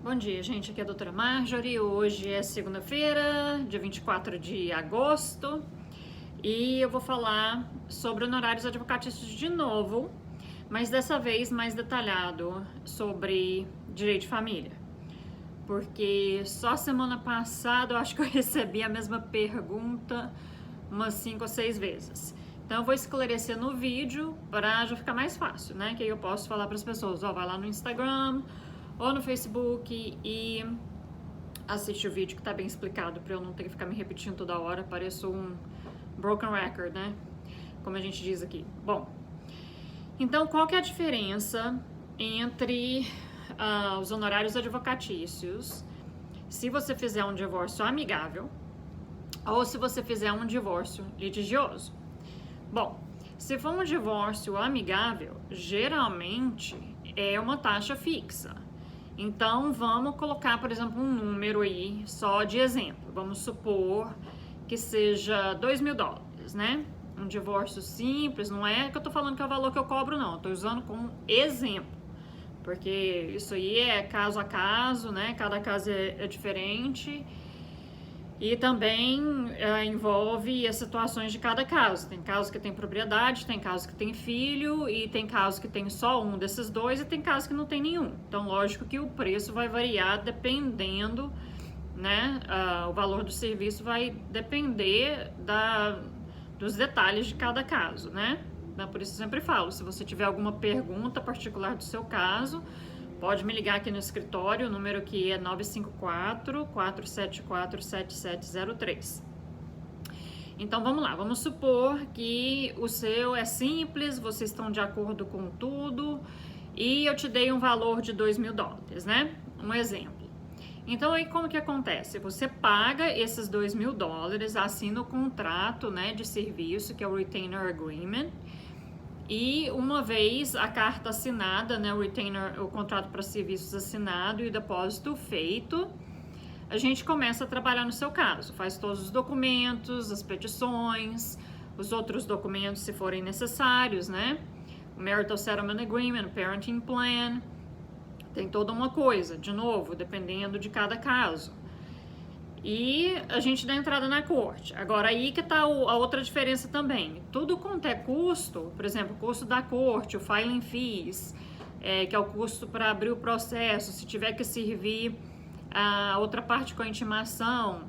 Bom dia, gente. Aqui é a doutora Marjorie. Hoje é segunda-feira, dia 24 de agosto, e eu vou falar sobre honorários advocatícios de novo, mas dessa vez mais detalhado sobre direito de família. Porque só semana passada eu acho que eu recebi a mesma pergunta umas 5 ou 6 vezes. Então eu vou esclarecer no vídeo para já ficar mais fácil, né? Que aí eu posso falar para as pessoas, vai lá no Instagram ou no Facebook e assiste o vídeo que tá bem explicado para eu não ter que ficar me repetindo toda hora, pareço um broken record, né? Como a gente diz aqui. Bom, então qual que é a diferença entre os honorários advocatícios se você fizer um divórcio amigável ou se você fizer um divórcio litigioso? Bom, se for um divórcio amigável, geralmente é uma taxa fixa. Então, vamos colocar, por exemplo, um número aí, só de exemplo. Vamos supor que seja $2.000, né? Um divórcio simples, não é que eu tô falando que é o valor que eu cobro, não. Eu tô usando como exemplo. Porque isso aí é caso a caso, né? Cada caso é diferente. E também envolve as situações de cada caso. Tem casos que tem propriedade, tem casos que tem filho, e tem casos que tem só um desses dois, e tem casos que não tem nenhum. Então, lógico que o preço vai variar dependendo, né? O valor do serviço vai depender dos detalhes de cada caso, né? Por isso eu sempre falo, se você tiver alguma pergunta particular do seu caso, pode me ligar aqui no escritório, o número aqui é 954-474-7703. Então vamos lá, vamos supor que o seu é simples, vocês estão de acordo com tudo e eu te dei um valor de $2.000, né? Um exemplo. Então aí como que acontece? Você paga esses $2.000, assina o contrato, né, de serviço, que é o Retainer Agreement. E uma vez a carta assinada, né, o contrato para serviços assinado e o depósito feito, a gente começa a trabalhar no seu caso. Faz todos os documentos, as petições, os outros documentos se forem necessários, né? O Marital Settlement Agreement, o Parenting Plan, tem toda uma coisa, de novo, dependendo de cada caso. E a gente dá entrada na corte. Agora, aí que tá a outra diferença também. Tudo quanto é custo, por exemplo, o custo da corte, o filing fees, que é o custo para abrir o processo, se tiver que servir a outra parte com a intimação,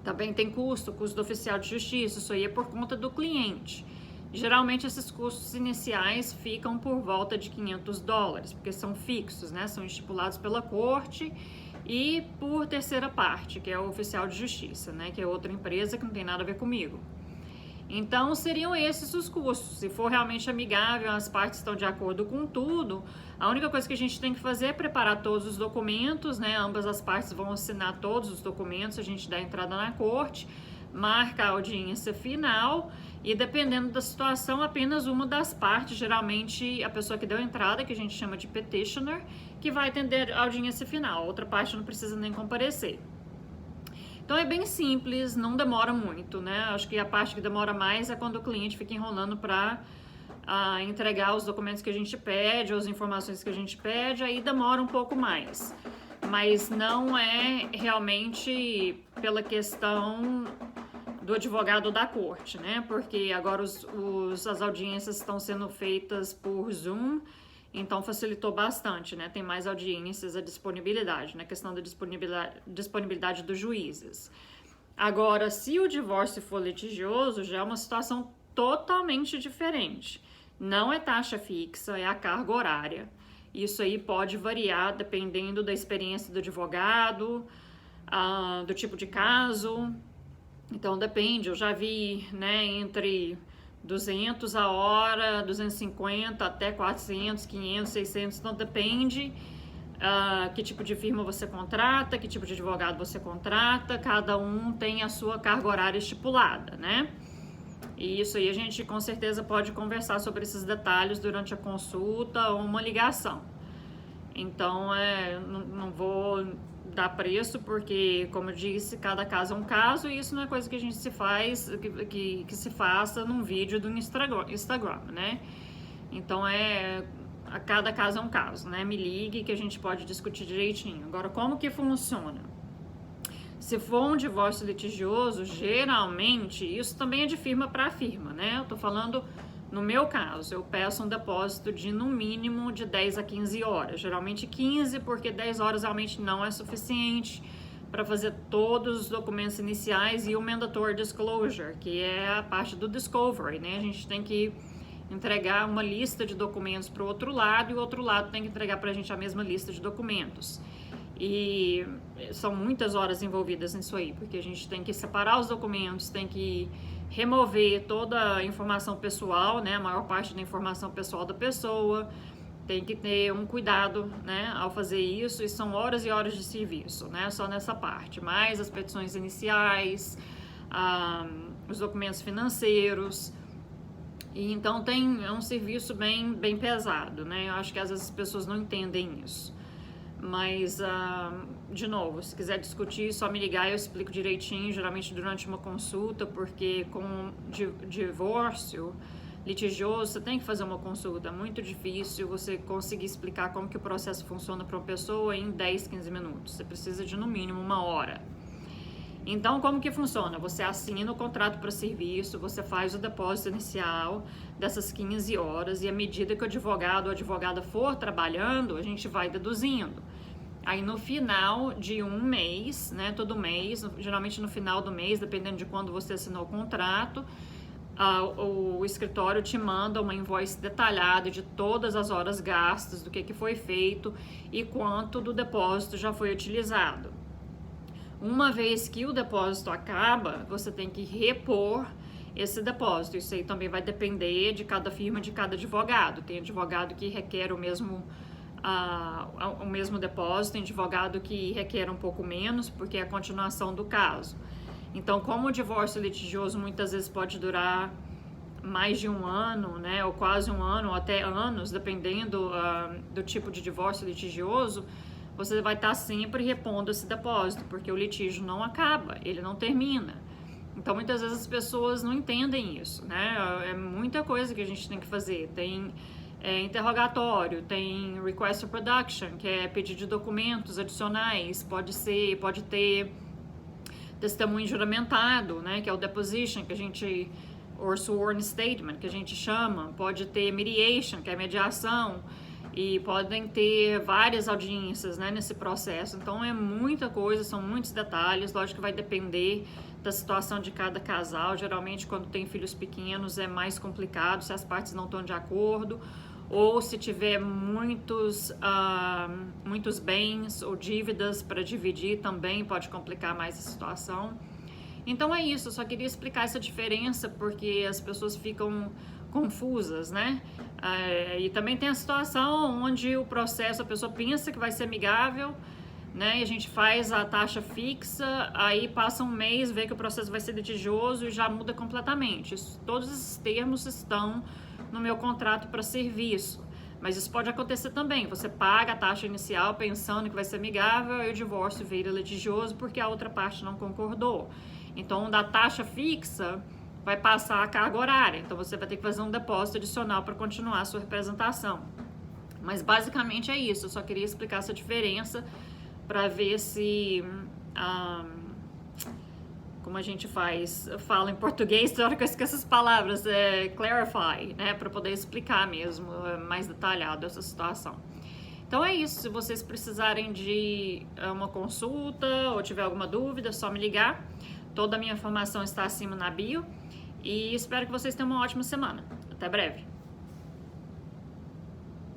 também tem custo do oficial de justiça, isso aí é por conta do cliente. Geralmente esses custos iniciais ficam por volta de $500, porque são fixos, né? São estipulados pela corte e por terceira parte, que é o oficial de justiça, né? Que é outra empresa que não tem nada a ver comigo. Então, seriam esses os custos. Se for realmente amigável, as partes estão de acordo com tudo, a única coisa que a gente tem que fazer é preparar todos os documentos, né? Ambas as partes vão assinar todos os documentos, a gente dá entrada na corte, marca a audiência final e, dependendo da situação, apenas uma das partes, geralmente a pessoa que deu entrada, que a gente chama de petitioner, que vai atender a audiência final. A outra parte não precisa nem comparecer. Então é bem simples, não demora muito, né? Acho que a parte que demora mais é quando o cliente fica enrolando para entregar os documentos que a gente pede, ou as informações que a gente pede, aí demora um pouco mais. Mas não é realmente pela questão do advogado da corte, né? Porque agora as audiências estão sendo feitas por Zoom, então facilitou bastante, né? Tem mais audiências, a disponibilidade, né? A questão da disponibilidade dos juízes. Agora, se o divórcio for litigioso, já é uma situação totalmente diferente. Não é taxa fixa, é a carga horária. Isso aí pode variar dependendo da experiência do advogado, do tipo de caso. Então depende, eu já vi, né, entre 200 a hora, 250 até 400, 500, 600, então depende que tipo de firma você contrata, que tipo de advogado você contrata, cada um tem a sua carga horária estipulada, né? E isso aí a gente com certeza pode conversar sobre esses detalhes durante a consulta ou uma ligação. Então, não vou dar preço, porque, como eu disse, cada caso é um caso, e isso não é coisa que a gente se faz, que se faça num vídeo do Instagram, né? Então, a cada caso é um caso, né? Me ligue que a gente pode discutir direitinho. Agora, como que funciona? Se for um divórcio litigioso, geralmente, isso também é de firma para firma, né? Eu tô falando, no meu caso, eu peço um depósito de no mínimo de 10 a 15 horas. Geralmente 15, porque 10 horas realmente não é suficiente para fazer todos os documentos iniciais e o mandatory disclosure, que é a parte do discovery, né? A gente tem que entregar uma lista de documentos para o outro lado e o outro lado tem que entregar para a gente a mesma lista de documentos. E são muitas horas envolvidas nisso aí, porque a gente tem que separar os documentos, tem que remover toda a informação pessoal, né, a maior parte da informação pessoal da pessoa, tem que ter um cuidado, né, ao fazer isso, e são horas e horas de serviço, né, só nessa parte, mais as petições iniciais, os documentos financeiros, e então é um serviço bem pesado, né, eu acho que às vezes as pessoas não entendem isso. Mas, de novo, se quiser discutir, só me ligar e eu explico direitinho, geralmente durante uma consulta, porque com divórcio litigioso, você tem que fazer uma consulta. É muito difícil você conseguir explicar como que o processo funciona para uma pessoa em 10, 15 minutos. Você precisa de, no mínimo, 1 hora. Então, como que funciona? Você assina o contrato para serviço, você faz o depósito inicial dessas 15 horas e à medida que o advogado ou a advogada for trabalhando, a gente vai deduzindo. Aí no final de um mês, né, todo mês, geralmente no final do mês, dependendo de quando você assinou o contrato, o escritório te manda uma invoice detalhada de todas as horas gastas, do que foi feito e quanto do depósito já foi utilizado. Uma vez que o depósito acaba, você tem que repor esse depósito. Isso aí também vai depender de cada firma, de cada advogado. Tem advogado que requer o mesmo depósito, tem advogado que requer um pouco menos, porque é a continuação do caso. Então, como o divórcio litigioso muitas vezes pode durar mais de 1 ano, né, ou quase 1 ano, ou até anos, dependendo do tipo de divórcio litigioso, você vai estar sempre repondo esse depósito, porque o litígio não acaba, ele não termina. Então, muitas vezes as pessoas não entendem isso, né? É muita coisa que a gente tem que fazer. Tem interrogatório, tem request for production, que é pedido de documentos adicionais, pode ter testemunho juramentado, né? Que é o deposition, que a gente, or sworn statement, que a gente chama, pode ter mediation, que é mediação, e podem ter várias audiências, né, nesse processo. Então é muita coisa, são muitos detalhes, lógico que vai depender da situação de cada casal. Geralmente quando tem filhos pequenos é mais complicado, se as partes não estão de acordo, ou se tiver muitos bens ou dívidas para dividir, também pode complicar mais a situação. Então é isso, eu só queria explicar essa diferença, porque as pessoas ficam confusas, né? E também tem a situação onde o processo, a pessoa pensa que vai ser amigável, né? E a gente faz a taxa fixa, aí passa um mês, vê que o processo vai ser litigioso e já muda completamente. Todos esses termos estão no meu contrato para serviço. Mas isso pode acontecer também. Você paga a taxa inicial pensando que vai ser amigável e o divórcio vira litigioso porque a outra parte não concordou. Então, da taxa fixa vai passar a carga horária, então você vai ter que fazer um depósito adicional para continuar a sua representação. Mas basicamente é isso, eu só queria explicar essa diferença para ver se, como a gente fala em português, na hora que eu esqueço as palavras, clarify, né, para poder explicar mesmo, mais detalhado essa situação. Então é isso, se vocês precisarem de uma consulta ou tiver alguma dúvida, é só me ligar. Toda a minha informação está acima na bio. E espero que vocês tenham uma ótima semana. Até breve!